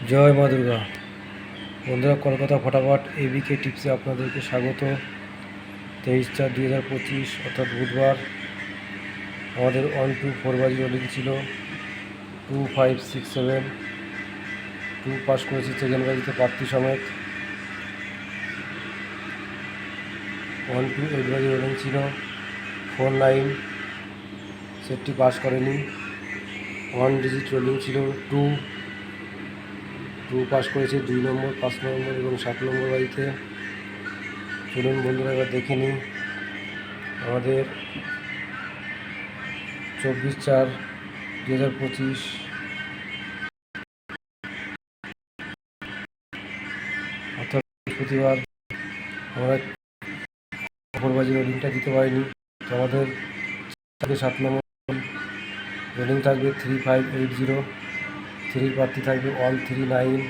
জয় মা দুর্গা। বন্ধুরা, কলকাতা ফটাফট এবিকে টিপসে আপনাদেরকে স্বাগত। 23/4/2025 অর্থাৎ বুধবার। আমাদের 1-2-4 বাজি রোলিং ছিল। 2-5-6-7 2 পাস করেছি সেকেন্ড বাজিতে প্রার্থী সমেত। 1-2-8 বাজি রোলিং ছিল। 4-9 সেটটি পাস করেনি। 1 ডিজিট রোলিং ছিল। 2 পাস করেছে 2 নম্বর, 5 নম্বর এবং 7 নম্বর বাড়িতে। চলুন বন্ধুরা, এবার দেখে নিই আমাদের 24/4/2025 অর্থাৎ বৃহস্পতিবার আমরা 4 বাজি রোলিংটা দিতে পারিনি। তো আমাদের 7 নম্বর রোলিং থাকবে 3580। 3 প্রার্থী থাকবে 139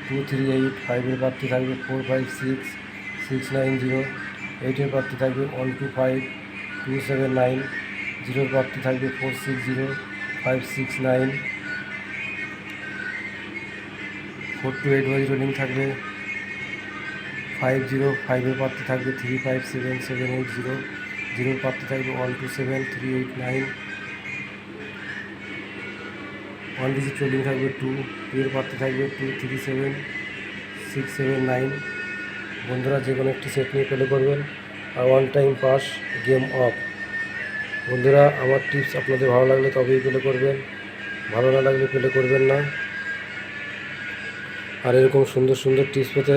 238। 5-এর প্রার্থী থাকবে 456 690। 8-এর প্রার্থী থাকবে 125 279। 0-এর প্রার্থী থাকবে 460 569। 4-8 বাজি রোলিং থাকবে 505-এর প্রার্থী থাকবে 357780। 0-এর প্রার্থী থাকবে 127 389। 1 ডিজিট রোলিং থাকবে 2-এর প্রার্থী থাকবে 237 679। বন্ধুরা, যে কোনো একটি সেট নিয়ে প্লে করবেন আর 1 টাইম পাস, গেম অফ। বন্ধুরা, আমার টিপস আপনাদের ভালো লাগলে তবেই প্লে করবেন, ভালো না লাগলে প্লে করবেন না। আর এরকম সুন্দর সুন্দর টিপস পেতে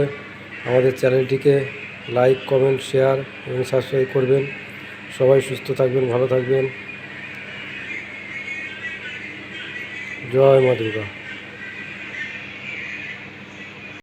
আমাদের চ্যানেলটিকে লাইক, কমেন্ট, শেয়ার এবং সাবস্ক্রাইব করবেন। সবাই সুস্থ থাকবেন, ভালো থাকবেন। জয় মা দুর্গা।